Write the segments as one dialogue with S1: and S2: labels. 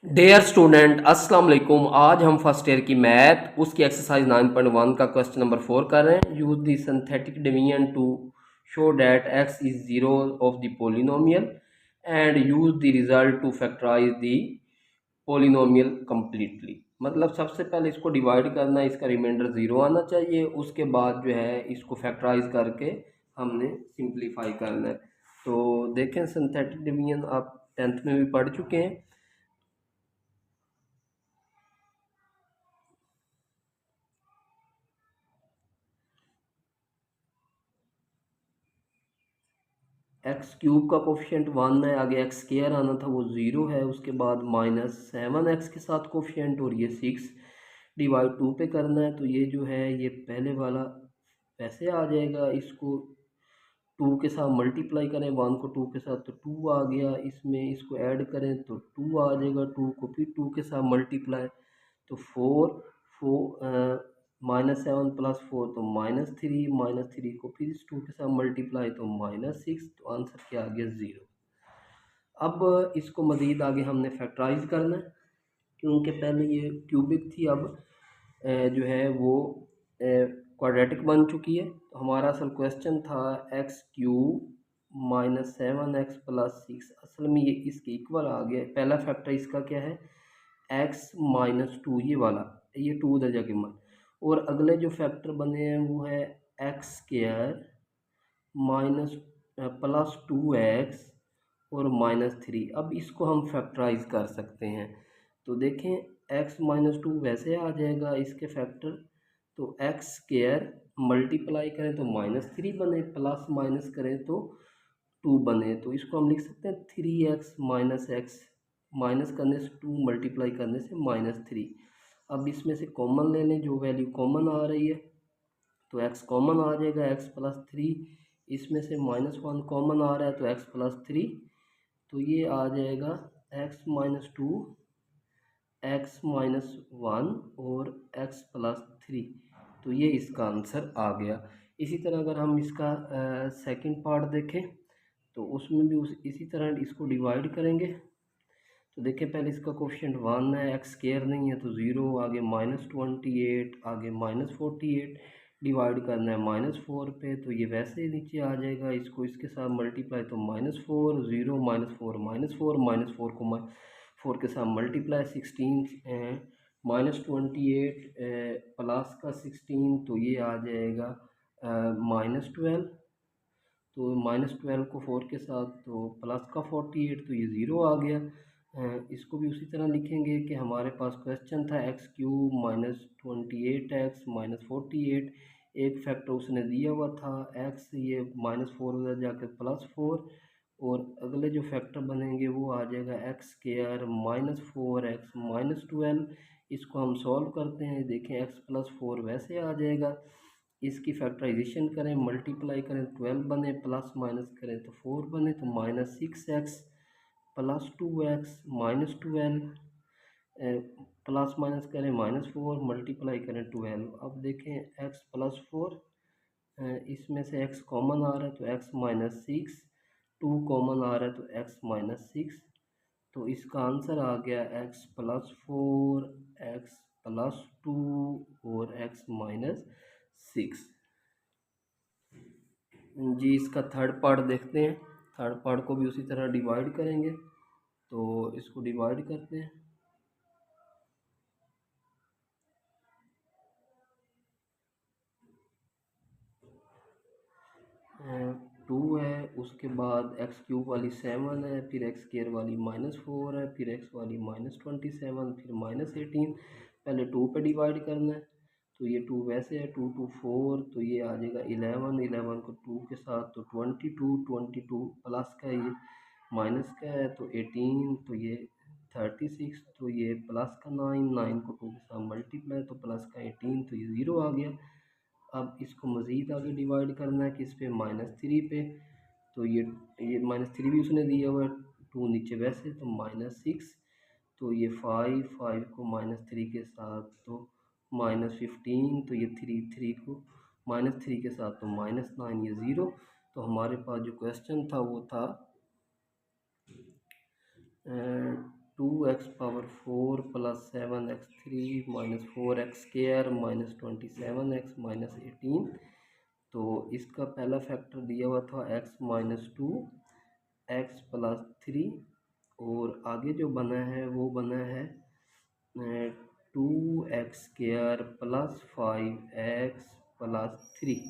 S1: Dear student अस्सलाम वालेकुम। आज हम फर्स्ट ईयर की मैथ उसकी एक्सरसाइज 9.1 का क्वेश्चन नंबर 4 कर रहे हैं। Use the synthetic division to show that x is zero of the polynomial and use the result to factorise the polynomial completely. मतलब सबसे पहले इसको डिवाइड करना है, इसका रिमाइंडर ज़ीरो आना चाहिए। उसके बाद जो है इसको फैक्टराइज करके हमने सिंप्लीफाई करना है। तो देखें, सिंथेटिक डिवीजन आप 10th में भी पढ़ चुके हैं। एक्स क्यूब का कोफिशिएंट 1 है, आगे एक्स स्केयर आना था वो 0 है, उसके बाद -7x के साथ कोफिशिएंट और ये 6 डिवाइड 2 पे करना है। तो ये जो है ये पहले वाला वैसे आ जाएगा, इसको 2 के साथ मल्टीप्लाई करें, 1 को 2 के साथ तो 2 आ गया, इसमें इसको ऐड करें तो 2 आ जाएगा, 2 को फिर 2 के साथ मल्टीप्लाई तो 4 -7 + 4 तो -3, -3 को फिर इस 2 के साथ मल्टीप्लाई तो -6, तो आंसर क्या आ गया 0। अब इसको मज़ीद आगे हमने फैक्टराइज करना है, क्योंकि पहले ये क्यूबिक थी, अब जो है वो क्वाड्रेटिक बन चुकी है। तो हमारा असल क्वेश्चन था x³ -7x + 6, असल में ये इसके इक्वल आ गया। पहला फैक्टर इसका क्या है, x-2, ये वाला, ये 2 उधर जाके और अगले जो फैक्टर बने हैं वो है x² +2x और -3। अब इसको हम फैक्टराइज कर सकते हैं। तो देखें, x-2 वैसे आ जाएगा इसके फैक्टर, तो x² मल्टीप्लाई करें तो -3 बने, प्लस माइनस करें तो 2 बने। तो इसको हम लिख सकते हैं 3x - x, माइनस करने से 2, मल्टीप्लाई करने से -3। अब इसमें से कॉमन ले लें, जो वैल्यू कॉमन आ रही है, तो x कॉमन आ जाएगा, x + 3, इसमें से -1 कॉमन आ रहा है तो x + 3, तो ये आ जाएगा x - 2, x - 1 और x + 3। तो ये इसका आंसर आ गया। इसी तरह अगर हम इसका सेकंड पार्ट देखें तो उसमें भी इसी तरह इसको डिवाइड करेंगे। तो देखिए, पहले इसका कोफिशिएंट 1 है, एक्स स्केयर नहीं है तो 0, आगे -28, आगे -48, डिवाइड करना है -4 पे, तो ये वैसे ही नीचे आ जाएगा। इसको इसके साथ मल्टीप्लाई तो -4, 0, -4, -4, -4 को 4 के साथ मल्टीप्लाई 16, -28 प्लस का 16, तो ये आ जाएगा -12। तो -12 को 4 के साथ तो प्लस का 48, तो ये 0 आ गया। इसको भी उसी तरह लिखेंगे कि हमारे पास क्वेश्चन था x³ -28x -48, एक फैक्टर उसने दिया हुआ था x, ये -4 उधर जाकर +4, और अगले जो फैक्टर बनेंगे वो आ जाएगा x² -4x -12। इसको हम सॉल्व करते हैं, देखें x + 4 वैसे आ जाएगा, इसकी फैक्टराइजेशन करें, मल्टीप्लाई करें 12 बने, प्लस माइनस करें तो 4 बने, तो -6x + 2x -12, प्लस माइनस करें -4, मल्टीप्लाई करें 12। अब देखें x + 4, इसमें से x कॉमन आ रहा है तो x -6, 2 कॉमन आ रहा है तो x -6, तो इसका आंसर आ गया x + 4, x + 2 और x -6। जी, इसका थर्ड पार्ट देखते हैं। थर्ड पार्ट को भी उसी तरह डिवाइड करेंगे, तो इसको डिवाइड करते हैं। 2 है, उसके बाद x³ वाली 7 है, फिर x² वाली -4 है, फिर x वाली -27, फिर -18। पहले 2 पे डिवाइड करना है, तो ये 2 वैसे है, 2 2 4, तो ये आ जाएगा 11, 11 को 2 के साथ तो 22, 22 प्लस का ये माइनस का है तो 18, तो ये 36, तो ये प्लस का 9, 9 को 2 के साथ मल्टीप्लाई तो प्लस का 18, तो ये 0 आ गया। अब इसको मज़ीद आगे डिवाइड करना है किस पे, -3 पे, तो ये -3 भी उसने दिया हुआ है, 2 नीचे वैसे तो -6, तो ये 5, 5 को -3 के साथ तो -15, तो ये 3, 3 को -3 के साथ तो -9, ये 0। तो हमारे पास जो क्वेश्चन था वो था 2x 2x⁴ plus 7x3 minus 4x² minus 27x minus 18। तो इसका पहला फैक्टर दिया हुआ था x-2 x प्लस 3 और आगे जो बना है वो बना है 2x² प्लस 5x प्लस 3।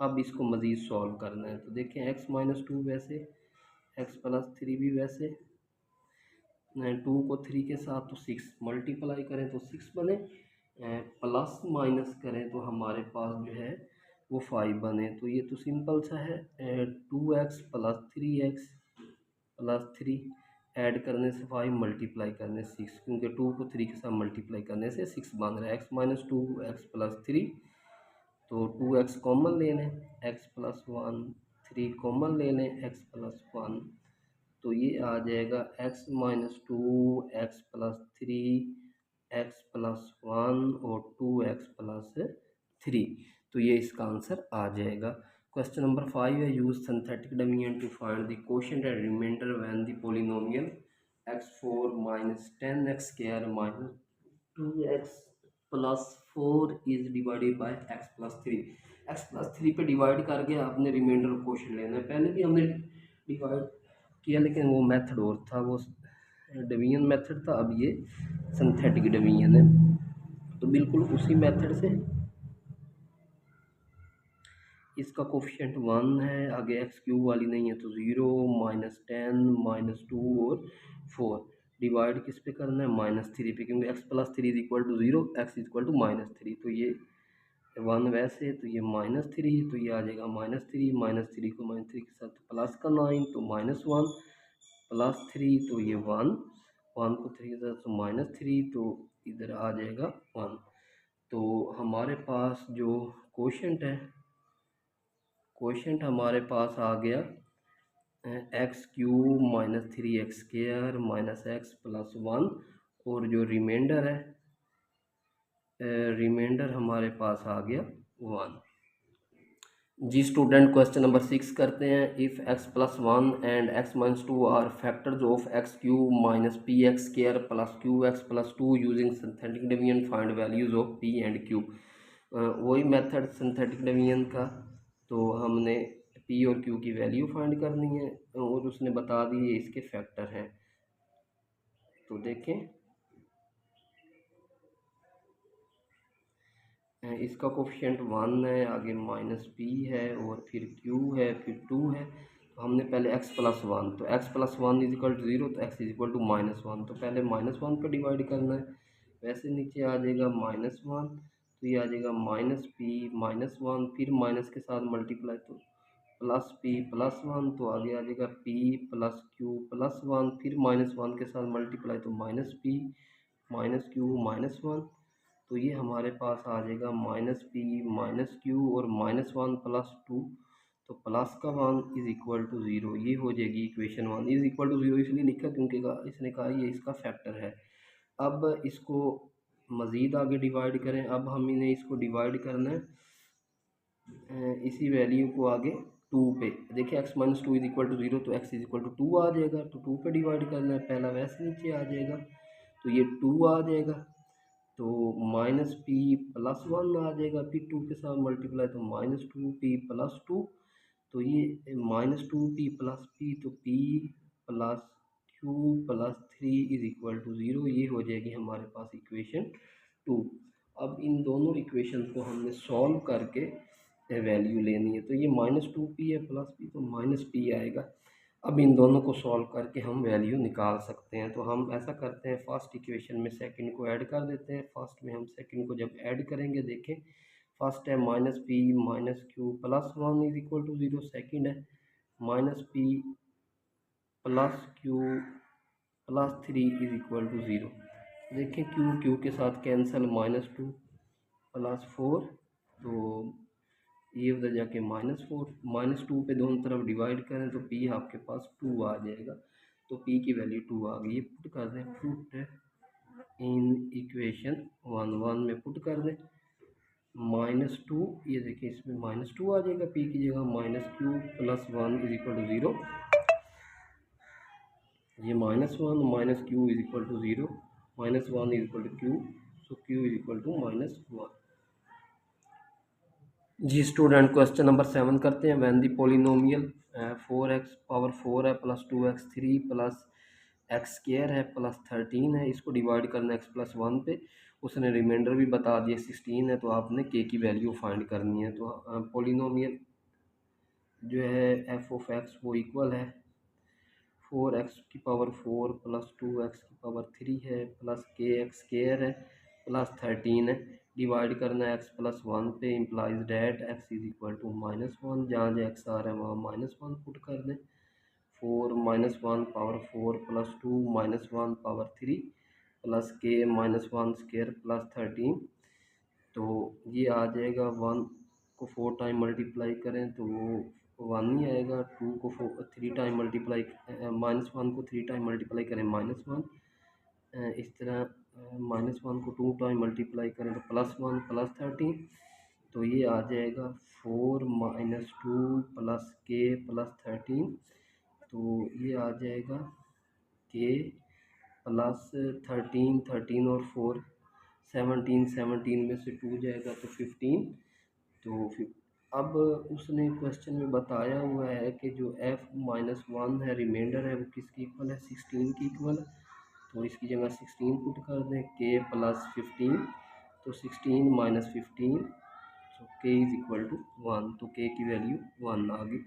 S1: अब इसको मज़ीद सॉल्व करना है। तो देखें x-2 वैसे, x प्लस 3 भी वैसे, 2 को 3 के साथ तो 6 मल्टीप्लाई करें तो 6 बने, प्लस माइनस करें तो हमारे पास जो है वो 5 बने। तो ये तो सिंपल सा है, 2x plus 3x plus 3 add करने से 5 मल्टीप्लाई करने से 6, क्योंकि 2 को 3 के साथ मल्टीप्लाई करने से 6 बन रहा है। x-2 x प्लस 3, तो 2x कॉमन ले लें, x प्लस 1, 3 कॉमन ले लें, x प्लस 1, तो ये आ जाएगा x-2 x plus 3 x plus 1 और 2x प्लस 3। तो ये इसका आंसर आ जाएगा। क्वेश्चन नंबर 5 है, use synthetic dominant to find the quotient and remainder when the polynomial x4 minus 10x² minus 2x plus 4 is divided by x plus 3। x plus 3 पे divide करके आपने reminder question लेना है। पहले भी हमने डिवाइड किया लेकिन वो मेथड और था, वो डिवीजन मेथड था, अब ये सिंथेटिक डिवीजन है। तो बिल्कुल उसी मेथड से इसका कोफिशिएंट 1 है, आगे x³ वाली नहीं है तो 0 माइनस 10 माइनस 2 और 4 डिवाइड किस पे करना है, -3 पे, क्योंकि x plus 3 is equal to 0, x is equal to -3। तो ये 1 वैसे, तो ये -3, तो ये आ जाएगा -3, -3 को -3 के साथ प्लस का 9 तो -1 प्लस 3, तो ये 1 को 3 के साथ तो -3, तो इधर आ जाएगा 1। तो हमारे पास जो क्वोशेंट हमारे पास आ गया x³ minus 3x² minus x plus 1, और जो रिमाइंडर है रिमाइंडर हमारे पास आ गया 1। जी स्टूडेंट, क्वेश्चन नंबर 6 करते हैं। If x plus 1 and x-2 are factors of x³ minus px² plus qx plus 2 using synthetic division find values of p and q। वही method synthetic division का, तो हमने p और q की value find करनी है और उसने बता दी ये इसके फैक्टर हैं। तो देखें इसका कोफिशिएंट 1 है, आगे -p है और फिर q है, फिर 2 है। तो हमने पहले x प्लस 1, तो x plus 1 is equal to 0, तो x इज इक्वल टू -1, तो पहले -1 पर डिवाइड करना है। वैसे नीचे आ जाएगा -1, तो ये आ जाएगा -p -1, फिर माइनस के साथ मल्टीप्लाई तो प्लस p प्लस 1, तो आगे आ जाएगा p प्लस q प्लस 1, फिर -1 के साथ मल्टीप्लाई तो -p -q -1, तो ये हमारे पास आ जाएगा -p -q और -1 प्लस 2, तो प्लस का 1 इज इक्वल टू 0। ये हो जाएगी इक्वेशन 1 इज इक्वल टू 0, इसलिए लिखा क्योंकि इसने कहा ये इसका फैक्टर है। अब इसको मज़ीद आगे डिवाइड करें। अब हम इन्हें इसको डिवाइड करना है इसी वैल्यू को आगे 2 पे। देखिए x-2 इज इक्वल टू 0, तो x इज इक्वल टू 2 आ जाएगा, तो 2 पे डिवाइड करना है। पहला वैसे नीचे आ जाएगा, तो ये 2 आ जाएगा, तो -p प्लस 1 आ जाएगा, फिर 2 के साथ मल्टीप्लाई तो -2p प्लस 2, तो ये -2p प्लस p, तो p plus q plus 3 is equal to 0। ये हो जाएगी हमारे पास इक्वेशन 2। अब इन दोनों इक्वेशन को हमने सॉल्व करके वैल्यू लेनी है। तो ये -2p है प्लस p, तो -p आएगा। अब इन दोनों को सॉल्व करके हम वैल्यू निकाल सकते हैं। तो हम ऐसा करते हैं, फर्स्ट इक्वेशन में सेकंड को ऐड कर देते हैं। फर्स्ट में हम सेकंड को जब ऐड करेंगे, देखें फर्स्ट है -p -q plus 1 is equal to 0, second है -p plus q plus 3 is equal to 0। देखें q के साथ कैंसिल, -2 प्लस 4, तो ये उधर जाके -4 -2 पे दोनों तरफ डिवाइड करें तो p आपके पास 2 आ जाएगा। तो p की वैल्यू 2 आ गई। ये पुट कर दें, पुट इन इक्वेशन 1 में पुट कर दें। -2, ये देखिए इसमें -2 आ जाएगा, p की जगह -q plus 1 is equal to 0। ये -1 minus q is equal to 0, -1 is equal to q, so q is equal to -1। जी स्टूडेंट, क्वेश्चन नंबर 7 करते हैं। वैन दी पोलिनोमियल 4x⁴ है plus 2x3 plus x square है plus 13 है, इसको divide करना x+1 पे। उसने रिमाइंडर भी बता दिया 16 है, तो आपने k की वैल्यू फाइंड करनी है। तो पोलिनोमियल जो है f(x) वो इक्वल है 4x⁴ प्लस 2x⁴ है प्लस kx स्केयर है प्लस 13 है, डिवाइड करना है x+1 पे, implies that x is equal to -1। जहाँ जहाँ x आ रहा है वहाँ -1 पुट कर दें। 4 - 1 power 4 plus 2 -1 power 3 plus k -1 square plus 13, तो ये आ जाएगा 1 को 4 टाइम मल्टीप्लाई करें तो वो 1 ही आएगा। 2 को 3 टाइम मल्टीप्लाई, -1 को 3 टाइम मल्टीप्लाई करें -1, इस तरह -1 को 2 टाइम मल्टीप्लाई करें तो +1 प्लस 13, तो ये आ जाएगा 4 - 2 प्लस k प्लस 13, तो ये आ जाएगा k प्लस 13, 13 और 4 17, 17 में से 2 जाएगा तो 15। तो फिर अब उसने क्वेश्चन में बताया हुआ है कि जो f-1 है रिमाइंडर है वो किसकी इक्वल है, 16 की इक्वल है। तो इसकी जगह 16 पुट कर दें, k प्लस 15, तो 16 - 15, तो k इज इक्वल टू 1, तो k की वैल्यू 1 आ गई।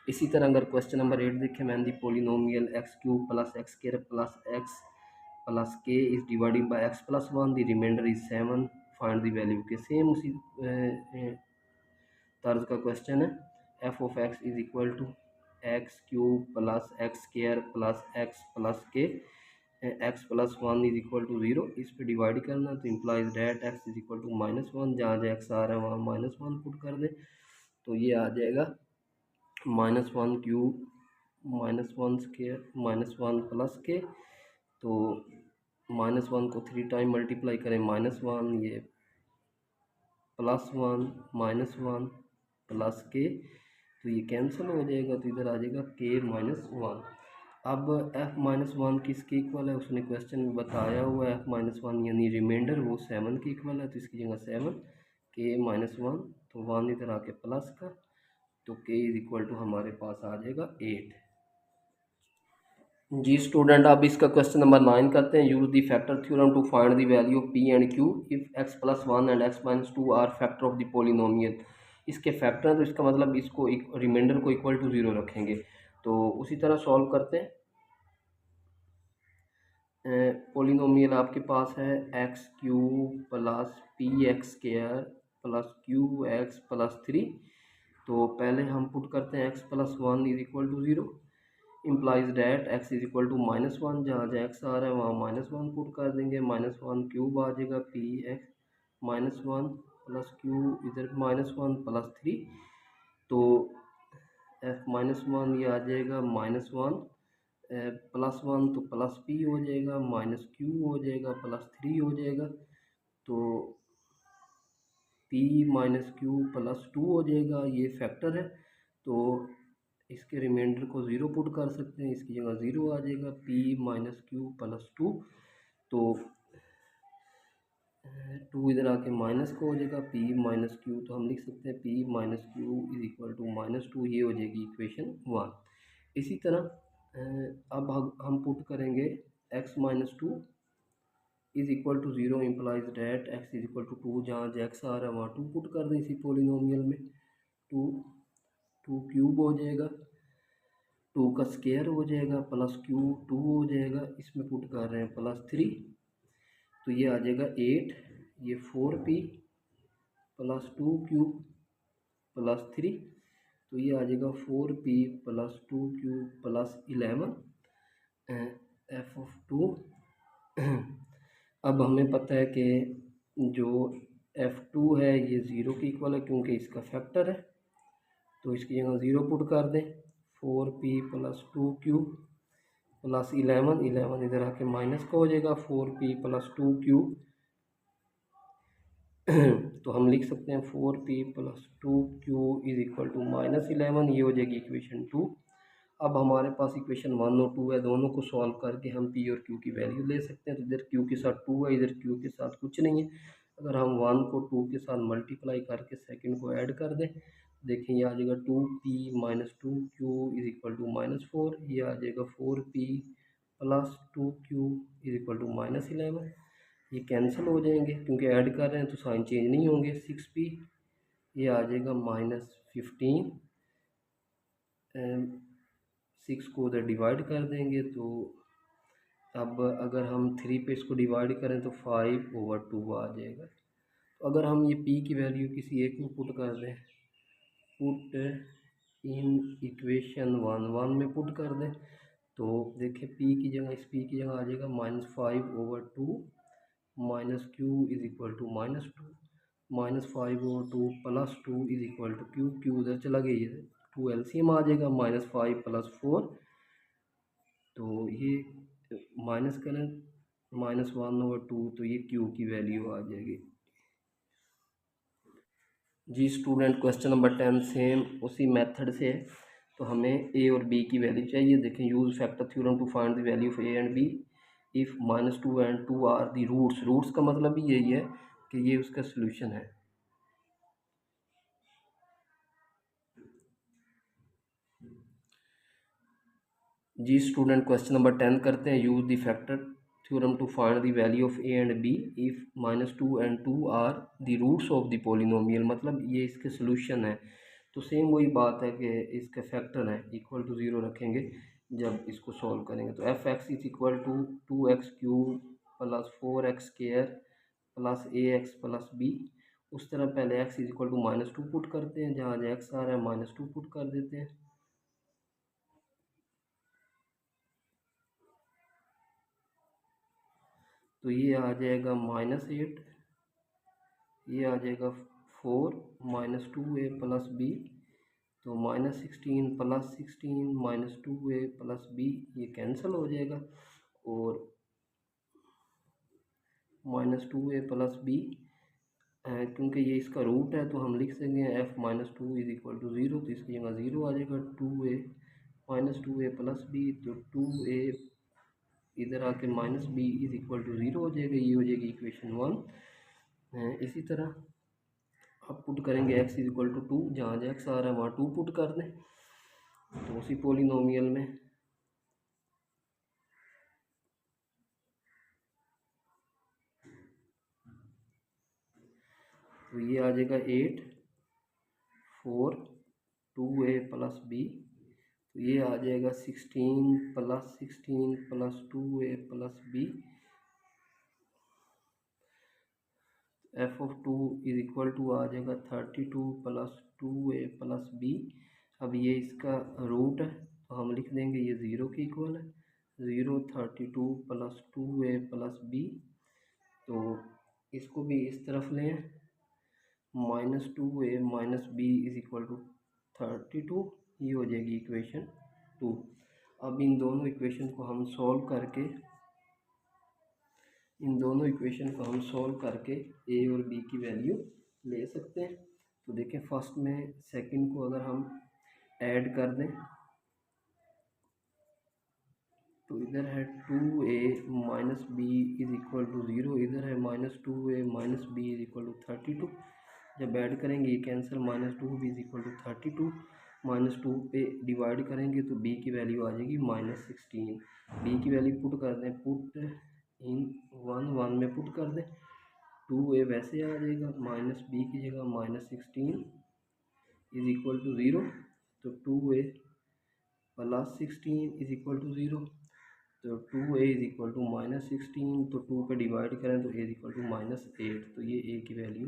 S1: इसी तरह अगर क्वेश्चन नंबर 8 देखें, when the polynomial x³ plus x square plus x plus k is divided by x+1, the remainder is 7, find the value k. Same उसी तर्ज का क्वेश्चन है। f(x) is equal to x³ plus x square plus x plus k, x+1 is equal to 0, इस पर divide करना, तो implies that x is equal to -1। जहाँ जहाँ x आ रहा है वहाँ -1 पुट कर दें, तो ये आ जाएगा -1³ -1 स्क्वायर -1 प्लस k, तो -1 को 3 टाइम मल्टीप्लाई करें -1, ये +1 -1 प्लस k, तो ये कैंसिल हो जाएगा, तो इधर आ जाएगा k-1। अब f-1 किसके इक्वल है, उसने क्वेश्चन में बताया हुआ है f-1 यानी रिमाइंडर वो 7 के इक्वल है, तो इसकी जगह 7 k-1, तो 1 इधर आके प्लस का, तो k इज इक्वल टू हमारे पास आ जाएगा 8। जी स्टूडेंट, अब इसका क्वेश्चन नंबर 9 करते हैं। Use the factor theorem to find the value of p and q if x+1 and x-2 are factor of the polynomial. इसके फैक्टर, तो इसका मतलब इसको रिमाइंडर को इक्वल टू 0 रखेंगे। तो उसी तरह सॉल्व करते हैं। पोलिनोमियल आपके पास है x³ plus px² plus qx plus 3, तो पहले हम पुट करते हैं x+1 is equal to 0, implies that x is equal to -1। जहाँ जहाँ x आ रहा है वहाँ -1 पुट कर देंगे, -1³ आ जाएगा px -1 प्लस q इधर -1 प्लस 3, तो f-1 ये आ जाएगा -1 +1 तो प्लस p हो जाएगा, -q हो जाएगा, +3 हो जाएगा, तो p - q +2 हो जाएगा। ये फैक्टर है, तो इसके रिमाइंडर को 0 पुट कर सकते हैं, इसकी जगह 0 आ जाएगा, p - q +2, तो 2 इधर आके माइनस को हो जाएगा, p - q, तो हम लिख सकते हैं p - q is equal to -2, ये हो जाएगी इक्वेशन 1। इसी तरह अब हम पुट करेंगे x-2 is equal to 0, implies that x is equal to 2। जहाँ x आ रहा है वहाँ 2 पुट कर दें इसी पोलिनोमियल में, 2³ हो जाएगा, 2 का स्क्वायर हो जाएगा, प्लस q 2 हो जाएगा, इसमें पुट कर रहे हैं +3, तो ये आ जाएगा 8, ये 4p प्लस 2q प्लस 3, तो ये आ जाएगा 4p plus 2q plus 11 f(2). अब हमें पता है कि जो f2 है ये 0 के इक्वल है क्योंकि इसका फैक्टर है, तो इसकी जगह 0 पुट कर दें, 4p प्लस 2q प्लस 11, 11 इधर आके माइनस का हो जाएगा, 4p प्लस 2q, तो हम लिख सकते हैं 4p plus 2q is equal to -11, ये हो जाएगी इक्वेशन 2। अब हमारे पास इक्वेशन 1 और 2 है, दोनों को सॉल्व करके हम पी और क्यू की वैल्यू ले सकते हैं। तो इधर क्यू के साथ 2 है, इधर क्यू के साथ कुछ नहीं है। अगर हम 1 को 2 के साथ मल्टीप्लाई करके सेकंड को ऐड कर दें, देखें ये आ जाएगा 2p-2q इज इक्वल टू -4, ये आ जाएगा 4p+2q इज इक्वल टू -11। ये कैंसिल हो जाएंगे क्योंकि ऐड कर रहे हैं तो साइन चेंज नहीं होंगे। 6p ये आ जाएगा -15, 6 को उधर डिवाइड कर देंगे तो अब अगर हम 3 पे इसको डिवाइड करें तो 5/2 आ जाएगा। तो अगर हम ये p की वैल्यू किसी एक में पुट कर दें, पुट इन इक्वेशन 1 में पुट कर दें, तो देखिए p की जगह, इस p की जगह आ जाएगा -5/2 -q is equal to -2, -5/2 +2 is equal to q उधर चला गया है, 2 एलसीएम आ जाएगा, -5 + 4, तो ये माइनस करें -1/2, तो ये q की वैल्यू आ जाएगी। जी स्टूडेंट, क्वेश्चन नंबर 10 सेम उसी मेथड से है। तो हमें ए और बी की वैल्यू चाहिए। देखें, use factor theorem to find the value of a and b if -2 and 2 are the roots. Roots का मतलब भी यही है कि ये उसका सोल्यूशन है। जी स्टूडेंट, क्वेश्चन नंबर 10 करते हैं। Use the factor theorem to find the value of a and b if -2 and 2 are the roots of the polynomial, मतलब ये इसके सोल्यूशन है। तो सेम वही बात है कि इसके फैक्टर हैं, इक्वल टू 0 रखेंगे जब इसको सॉल्व करेंगे। तो f x is equal to 2x³ + 4x² + ax + b। उस तरह पहले x is equal to -2 put करते हैं, जहाँ x आ रहा है -2 पुट कर देते हैं। तो ये आ जाएगा -8, ये आ जाएगा 4 -2a + b, तो -16 + 16 -2a + b ये कैंसिल हो जाएगा, और -2a + b क्योंकि ये इसका रूट है तो हम लिख सकते हैं f-2 इज इक्वल टू 0, तो इसकी जगह 0 आ जाएगा। 2a -2a + b, तो 2a इधर आके -b इज इक्वल टू 0 हो जाएगा, ये हो जाएगी इक्वेशन 1। इसी तरह अब पुट करेंगे x इज इक्वल टू 2, जहाँ x आ रहा है वहाँ 2 पुट कर दें, तो उसी पॉलिनोमियल में तो ये आ जाएगा 8 4 2a + b, तो ये आ जाएगा 16 + 16 + 2a + b। f(2) is equal to आ जाएगा 32 + 2a + b। अब ये इसका रूट है तो हम लिख देंगे ये 0 के इक्वल है, 0 32 + 2a + b। तो इसको भी इस तरफ लें, -2a - b is equal to 32, ये हो जाएगी इक्वेशन 2। अब इन दोनों इक्वेशन को हम सॉल्व करके ए और बी की वैल्यू ले सकते हैं। तो देखें, फर्स्ट में सेकंड को अगर हम ऐड कर दें तो इधर है 2a - b is equal to 0, इधर है -2a - b is equal to 32। जब ऐड करेंगे ये cancel, -2b is equal to 32, -2 पे डिवाइड करेंगे तो b की वैल्यू आ जाएगी -16। b की वैल्यू पुट कर दें, पुट इन 1 में पुट कर दें, 2a वैसे आ जाएगा, -b की जगह -16 इज इक्वल टू 0, तो 2a + 16 इज इक्वल टू 0, तो 2a इज इक्वल टू -16, तो 2 पे डिवाइड करें तो a इज इक्वल टू -8, तो ये a की वैल्यू